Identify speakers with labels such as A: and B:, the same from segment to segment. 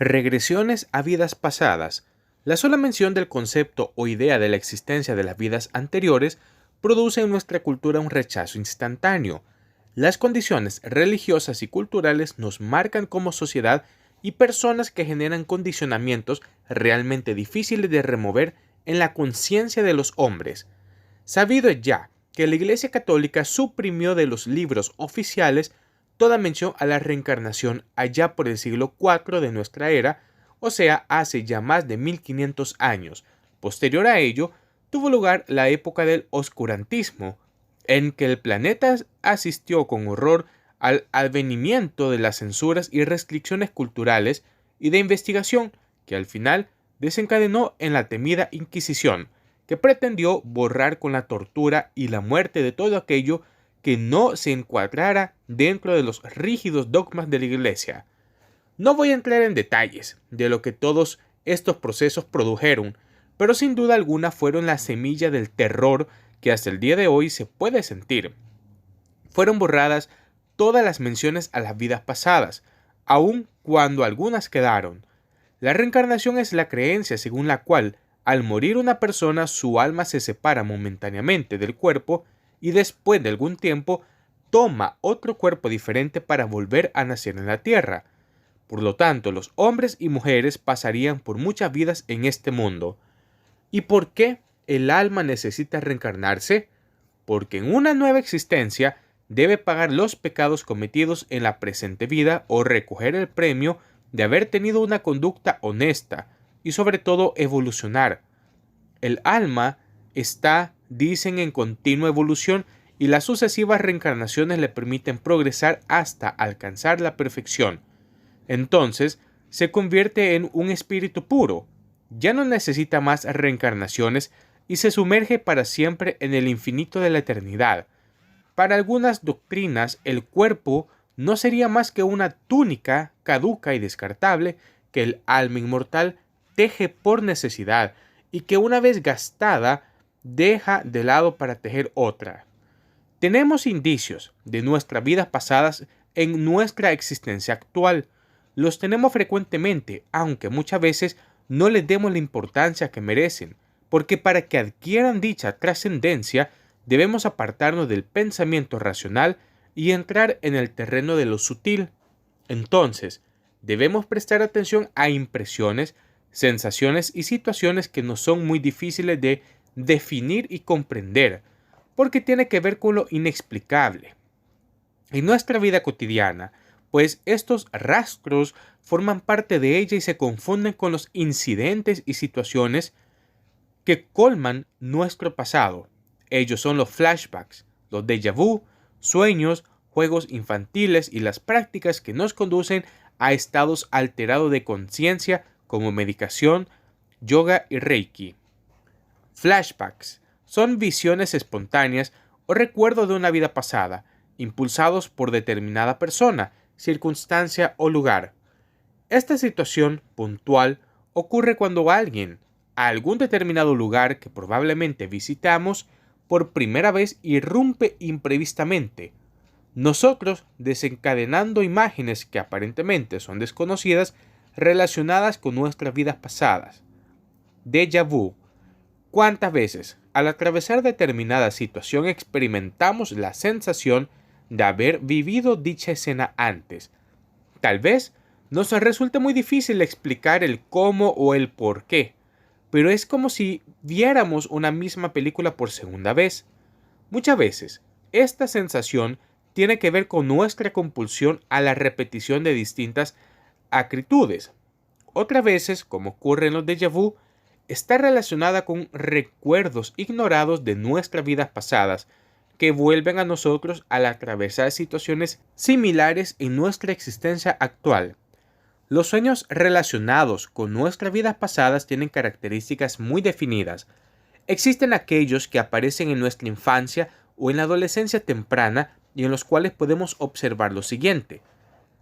A: Regresiones a vidas pasadas. La sola mención del concepto o idea de la existencia de las vidas anteriores produce en nuestra cultura un rechazo instantáneo. Las condiciones religiosas y culturales nos marcan como sociedad y personas que generan condicionamientos realmente difíciles de remover en la conciencia de los hombres. Sabido es ya que la Iglesia Católica suprimió de los libros oficiales toda mención a la reencarnación allá por el siglo IV de nuestra era, o sea, hace ya más de 1500 años. Posterior a ello, tuvo lugar la época del oscurantismo, en que el planeta asistió con horror al advenimiento de las censuras y restricciones culturales y de investigación, que al final desencadenó en la temida Inquisición, que pretendió borrar con la tortura y la muerte de todo aquello que no se encuadrara dentro de los rígidos dogmas de la Iglesia. No voy a entrar en detalles de lo que todos estos procesos produjeron, pero sin duda alguna fueron la semilla del terror que hasta el día de hoy se puede sentir. Fueron borradas todas las menciones a las vidas pasadas, aun cuando algunas quedaron. La reencarnación es la creencia según la cual, al morir una persona, su alma se separa momentáneamente del cuerpo y después de algún tiempo toma otro cuerpo diferente para volver a nacer en la tierra. Por lo tanto, los hombres y mujeres pasarían por muchas vidas en este mundo. ¿Y por qué el alma necesita reencarnarse? Porque en una nueva existencia debe pagar los pecados cometidos en la presente vida o recoger el premio de haber tenido una conducta honesta y sobre todo evolucionar. El alma está, dicen, en continua evolución y las sucesivas reencarnaciones le permiten progresar hasta alcanzar la perfección. Entonces, se convierte en un espíritu puro, ya no necesita más reencarnaciones y se sumerge para siempre en el infinito de la eternidad. Para algunas doctrinas, el cuerpo no sería más que una túnica caduca y descartable que el alma inmortal teje por necesidad y que una vez gastada deja de lado para tejer otra. Tenemos indicios de nuestras vidas pasadas en nuestra existencia actual. Los tenemos frecuentemente, aunque muchas veces no les demos la importancia que merecen, porque para que adquieran dicha trascendencia debemos apartarnos del pensamiento racional y entrar en el terreno de lo sutil. Entonces, debemos prestar atención a impresiones, sensaciones y situaciones que nos son muy difíciles de definir y comprender, porque tiene que ver con lo inexplicable. En nuestra vida cotidiana, pues estos rastros forman parte de ella y se confunden con los incidentes y situaciones que colman nuestro pasado. Ellos son los flashbacks, los déjà vu, sueños, juegos infantiles y las prácticas que nos conducen a estados alterados de conciencia como medicación, yoga y reiki. Flashbacks son visiones espontáneas o recuerdos de una vida pasada, impulsados por determinada persona, circunstancia o lugar. Esta situación puntual ocurre cuando alguien, a algún determinado lugar que probablemente visitamos, por primera vez irrumpe imprevistamente, nosotros desencadenando imágenes que aparentemente son desconocidas relacionadas con nuestras vidas pasadas. Déjà vu. ¿Cuántas veces, al atravesar determinada situación, experimentamos la sensación de haber vivido dicha escena antes? Tal vez nos resulte muy difícil explicar el cómo o el por qué, pero es como si viéramos una misma película por segunda vez. Muchas veces, esta sensación tiene que ver con nuestra compulsión a la repetición de distintas acritudes. Otras veces, como ocurre en los déjà vu, está relacionada con recuerdos ignorados de nuestras vidas pasadas que vuelven a nosotros al atravesar situaciones similares en nuestra existencia actual. Los sueños relacionados con nuestras vidas pasadas tienen características muy definidas. Existen aquellos que aparecen en nuestra infancia o en la adolescencia temprana y en los cuales podemos observar lo siguiente.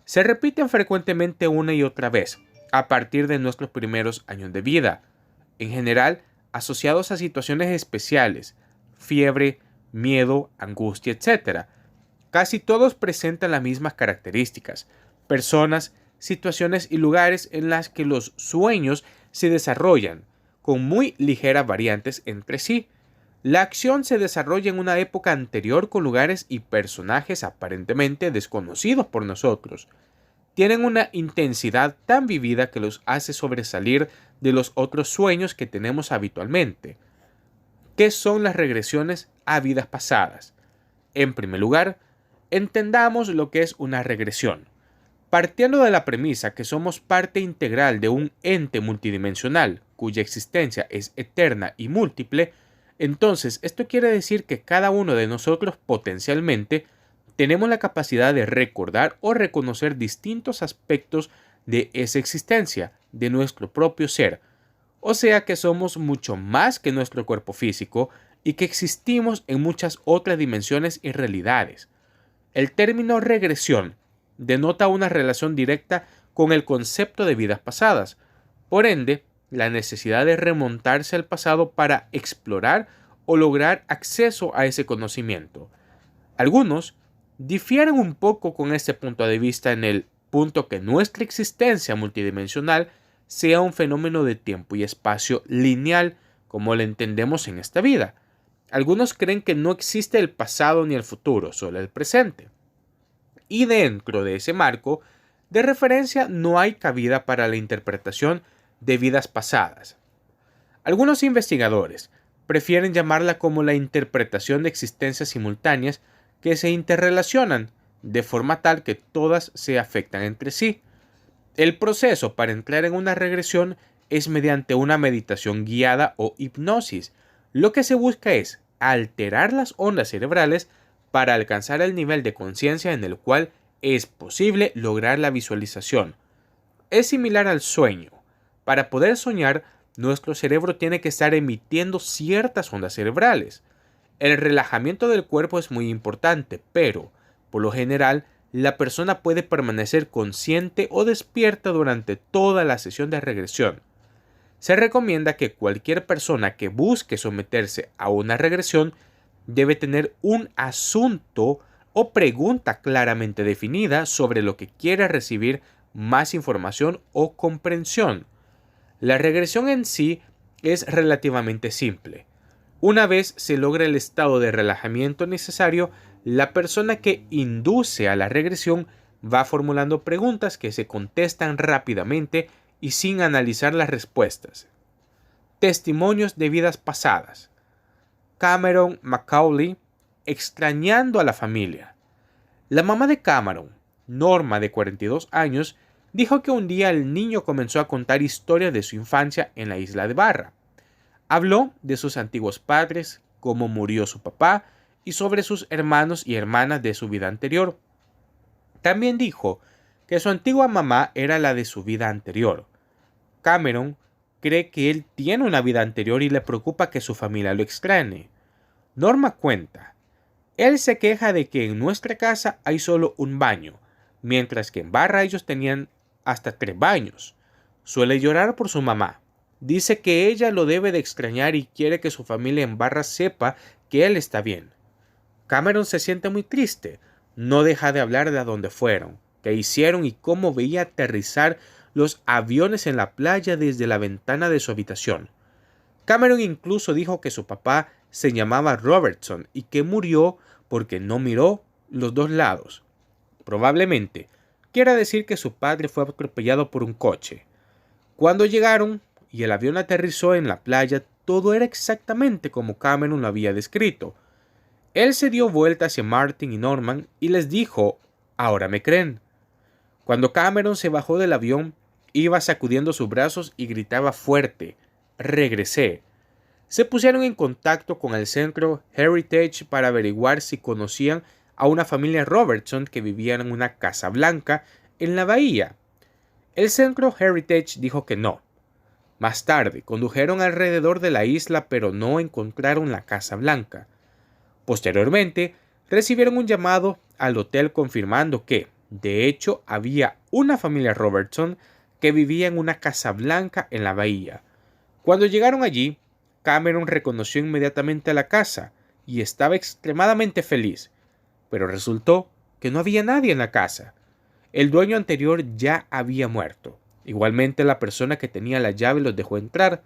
A: Se repiten frecuentemente una y otra vez, a partir de nuestros primeros años de vida, en general asociados a situaciones especiales, fiebre, miedo, angustia, etc. Casi todos presentan las mismas características, personas, situaciones y lugares en las que los sueños se desarrollan, con muy ligeras variantes entre sí. La acción se desarrolla en una época anterior con lugares y personajes aparentemente desconocidos por nosotros. Tienen una intensidad tan vivida que los hace sobresalir de los otros sueños que tenemos habitualmente. ¿Qué son las regresiones a vidas pasadas? En primer lugar, entendamos lo que es una regresión. Partiendo de la premisa que somos parte integral de un ente multidimensional, cuya existencia es eterna y múltiple, entonces esto quiere decir que cada uno de nosotros potencialmente tenemos la capacidad de recordar o reconocer distintos aspectos de esa existencia, de nuestro propio ser. O sea que somos mucho más que nuestro cuerpo físico y que existimos en muchas otras dimensiones y realidades. El término regresión denota una relación directa con el concepto de vidas pasadas. Por ende, la necesidad de remontarse al pasado para explorar o lograr acceso a ese conocimiento. Algunos difieren un poco con este punto de vista en el punto que nuestra existencia multidimensional sea un fenómeno de tiempo y espacio lineal como lo entendemos en esta vida. Algunos creen que no existe el pasado ni el futuro, solo el presente. Y dentro de ese marco de referencia no hay cabida para la interpretación de vidas pasadas. Algunos investigadores prefieren llamarla como la interpretación de existencias simultáneas que se interrelacionan de forma tal que todas se afectan entre sí. El proceso para entrar en una regresión es mediante una meditación guiada o hipnosis. Lo que se busca es alterar las ondas cerebrales para alcanzar el nivel de conciencia en el cual es posible lograr la visualización. Es similar al sueño. Para poder soñar, nuestro cerebro tiene que estar emitiendo ciertas ondas cerebrales. El relajamiento del cuerpo es muy importante, pero, por lo general, la persona puede permanecer consciente o despierta durante toda la sesión de regresión. Se recomienda que cualquier persona que busque someterse a una regresión debe tener un asunto o pregunta claramente definida sobre lo que quiere recibir más información o comprensión. La regresión en sí es relativamente simple. Una vez se logra el estado de relajamiento necesario, la persona que induce a la regresión va formulando preguntas que se contestan rápidamente y sin analizar las respuestas. Testimonios de vidas pasadas. Cameron Macaulay, extrañando a la familia. La mamá de Cameron, Norma, de 42 años, dijo que un día el niño comenzó a contar historias de su infancia en la isla de Barra. Habló de sus antiguos padres, cómo murió su papá y sobre sus hermanos y hermanas de su vida anterior. También dijo que su antigua mamá era la de su vida anterior. Cameron cree que él tiene una vida anterior y le preocupa que su familia lo extrañe. Norma cuenta, él se queja de que en nuestra casa hay solo un baño, mientras que en Barra ellos tenían hasta 3 baños. Suele llorar por su mamá. Dice que ella lo debe de extrañar y quiere que su familia en Barra sepa que él está bien. Cameron se siente muy triste. No deja de hablar de a dónde fueron, qué hicieron y cómo veía aterrizar los aviones en la playa desde la ventana de su habitación. Cameron incluso dijo que su papá se llamaba Robertson y que murió porque no miró los dos lados. Probablemente quiera decir que su padre fue atropellado por un coche. Cuando llegaron y el avión aterrizó en la playa, todo era exactamente como Cameron lo había descrito. Él se dio vuelta hacia Martin y Norman y les dijo, «Ahora me creen». Cuando Cameron se bajó del avión, iba sacudiendo sus brazos y gritaba fuerte, «Regresé». Se pusieron en contacto con el centro Heritage para averiguar si conocían a una familia Robertson que vivía en una casa blanca en la bahía. El centro Heritage dijo que no. Más tarde, condujeron alrededor de la isla pero no encontraron la Casa Blanca. Posteriormente, recibieron un llamado al hotel confirmando que, de hecho, había una familia Robertson que vivía en una Casa Blanca en la bahía. Cuando llegaron allí, Cameron reconoció inmediatamente la casa y estaba extremadamente feliz, pero resultó que no había nadie en la casa. El dueño anterior ya había muerto. Igualmente, la persona que tenía la llave los dejó entrar.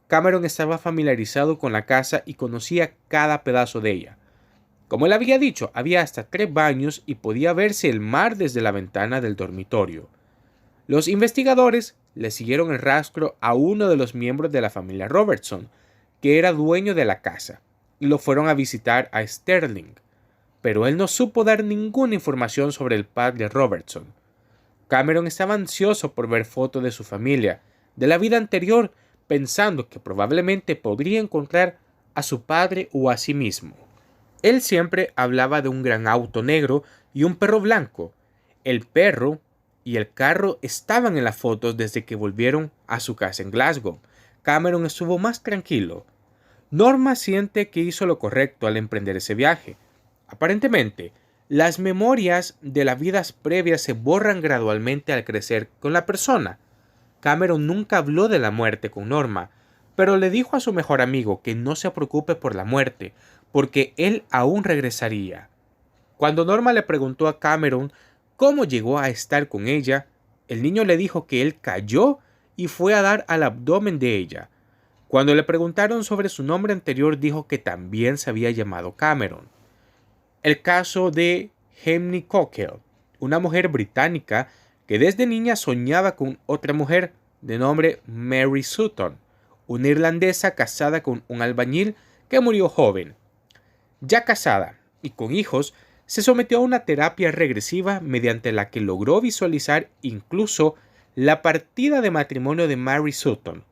A: Cameron estaba familiarizado con la casa y conocía cada pedazo de ella. Como él había dicho, había hasta 3 baños y podía verse el mar desde la ventana del dormitorio. Los investigadores le siguieron el rastro a uno de los miembros de la familia Robertson, que era dueño de la casa, y lo fueron a visitar a Sterling, pero él no supo dar ninguna información sobre el padre Robertson. Cameron estaba ansioso por ver fotos de su familia, de la vida anterior, pensando que probablemente podría encontrar a su padre o a sí mismo. Él siempre hablaba de un gran auto negro y un perro blanco. El perro y el carro estaban en las fotos desde que volvieron a su casa en Glasgow. Cameron estuvo más tranquilo. Norma siente que hizo lo correcto al emprender ese viaje. Aparentemente, las memorias de las vidas previas se borran gradualmente al crecer con la persona. Cameron nunca habló de la muerte con Norma, pero le dijo a su mejor amigo que no se preocupe por la muerte, porque él aún regresaría. Cuando Norma le preguntó a Cameron cómo llegó a estar con ella, el niño le dijo que él cayó y fue a dar al abdomen de ella. Cuando le preguntaron sobre su nombre anterior, dijo que también se había llamado Cameron. El caso de Hemny Cockell, una mujer británica que desde niña soñaba con otra mujer de nombre Mary Sutton, una irlandesa casada con un albañil que murió joven. Ya casada y con hijos, se sometió a una terapia regresiva mediante la que logró visualizar incluso la partida de matrimonio de Mary Sutton.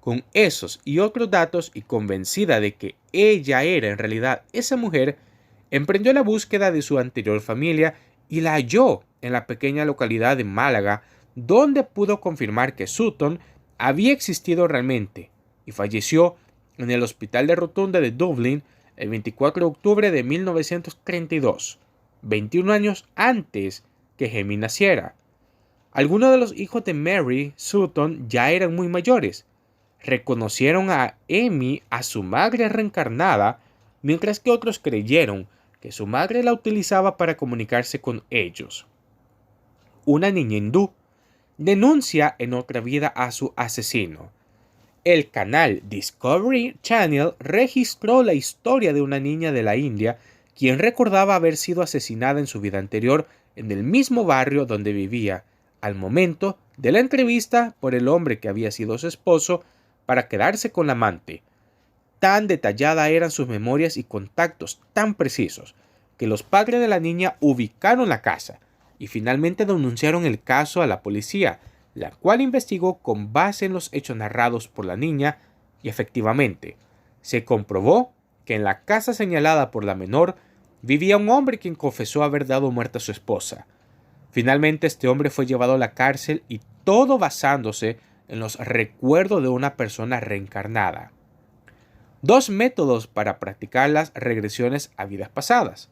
A: Con esos y otros datos y convencida de que ella era en realidad esa mujer, emprendió la búsqueda de su anterior familia y la halló en la pequeña localidad de Málaga, donde pudo confirmar que Sutton había existido realmente y falleció en el hospital de Rotunda de Dublín el 24 de octubre de 1932, 21 años antes que Hemmy naciera. Algunos de los hijos de Mary Sutton ya eran muy mayores. Reconocieron a Emmy, a su madre reencarnada, mientras que otros creyeron que su madre la utilizaba para comunicarse con ellos. Una niña hindú denuncia en otra vida a su asesino. El canal Discovery Channel registró la historia de una niña de la India quien recordaba haber sido asesinada en su vida anterior en el mismo barrio donde vivía, al momento de la entrevista por el hombre que había sido su esposo para quedarse con la amante. Tan detallada eran sus memorias y contactos tan precisos que los padres de la niña ubicaron la casa y finalmente denunciaron el caso a la policía, la cual investigó con base en los hechos narrados por la niña y efectivamente se comprobó que en la casa señalada por la menor vivía un hombre quien confesó haber dado muerte a su esposa. Finalmente este hombre fue llevado a la cárcel y todo basándose en los recuerdos de una persona reencarnada. 2 métodos para practicar las regresiones a vidas pasadas.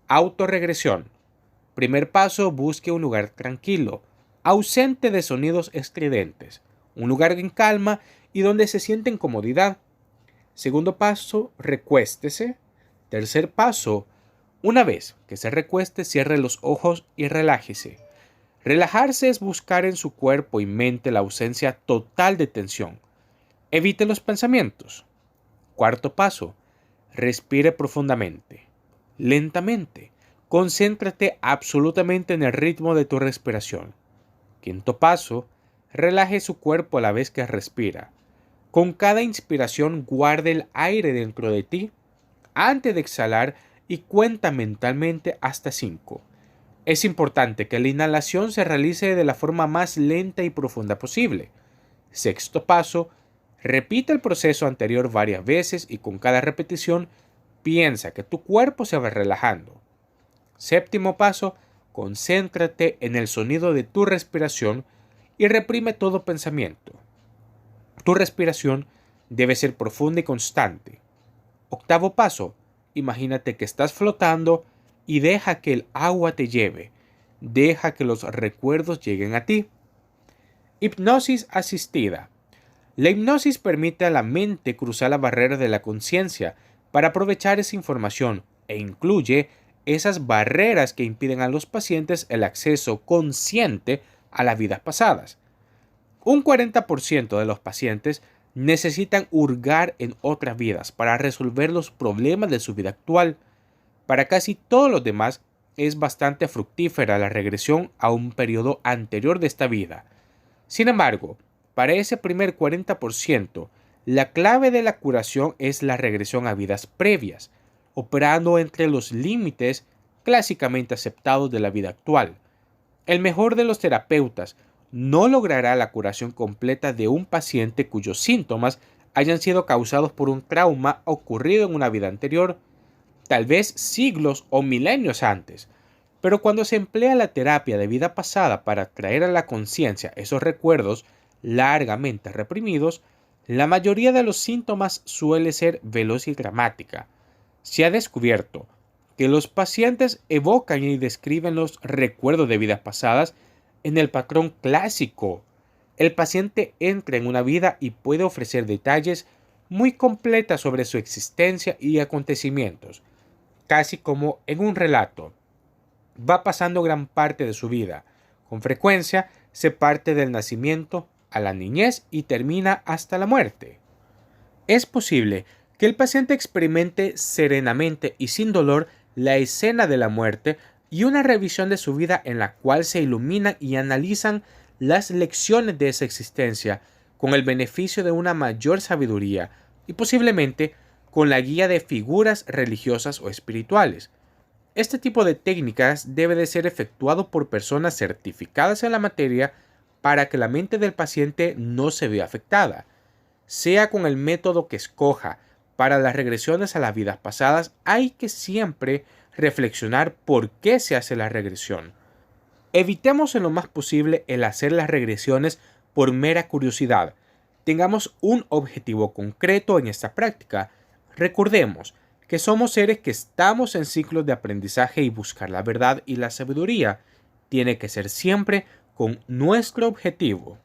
A: Autorregresión. Primer paso, busque un lugar tranquilo, ausente de sonidos estridentes, un lugar en calma y donde se siente en comodidad. Segundo paso, recuéstese. Tercer paso, una vez que se recueste, cierre los ojos y relájese. Relajarse es buscar en su cuerpo y mente la ausencia total de tensión. Evite los pensamientos. Cuarto paso, respire profundamente, lentamente. Concéntrate absolutamente en el ritmo de tu respiración. Quinto paso, relaje su cuerpo a la vez que respira. Con cada inspiración guarde el aire dentro de ti antes de exhalar y cuenta mentalmente hasta 5. Es importante que la inhalación se realice de la forma más lenta y profunda posible. Sexto paso, repite el proceso anterior varias veces y con cada repetición piensa que tu cuerpo se va relajando. Séptimo paso, concéntrate en el sonido de tu respiración y reprime todo pensamiento. Tu respiración debe ser profunda y constante. Octavo paso, imagínate que estás flotando y deja que el agua te lleve. Deja que los recuerdos lleguen a ti. Hipnosis asistida. La hipnosis permite a la mente cruzar la barrera de la conciencia para aprovechar esa información e incluye esas barreras que impiden a los pacientes el acceso consciente a las vidas pasadas. Un 40% de los pacientes necesitan hurgar en otras vidas para resolver los problemas de su vida actual. Para casi todos los demás es bastante fructífera la regresión a un periodo anterior de esta vida. Sin embargo, para ese primer 40%, la clave de la curación es la regresión a vidas previas, operando entre los límites clásicamente aceptados de la vida actual. El mejor de los terapeutas no logrará la curación completa de un paciente cuyos síntomas hayan sido causados por un trauma ocurrido en una vida anterior, tal vez siglos o milenios antes. Pero cuando se emplea la terapia de vida pasada para traer a la conciencia esos recuerdos largamente reprimidos, la mayoría de los síntomas suele ser veloz y dramática. Se ha descubierto que los pacientes evocan y describen los recuerdos de vidas pasadas en el patrón clásico. El paciente entra en una vida y puede ofrecer detalles muy completos sobre su existencia y acontecimientos, casi como en un relato. Va pasando gran parte de su vida. Con frecuencia se parte del nacimiento a la niñez y termina hasta la muerte. Es posible que el paciente experimente serenamente y sin dolor la escena de la muerte y una revisión de su vida en la cual se iluminan y analizan las lecciones de esa existencia con el beneficio de una mayor sabiduría y posiblemente con la guía de figuras religiosas o espirituales. Este tipo de técnicas debe de ser efectuado por personas certificadas en la materia para que la mente del paciente no se vea afectada. Sea con el método que escoja para las regresiones a las vidas pasadas, hay que siempre reflexionar por qué se hace la regresión. Evitemos en lo más posible el hacer las regresiones por mera curiosidad. Tengamos un objetivo concreto en esta práctica. Recordemos que somos seres que estamos en ciclos de aprendizaje y buscar la verdad y la sabiduría tiene que ser siempre con nuestro objetivo.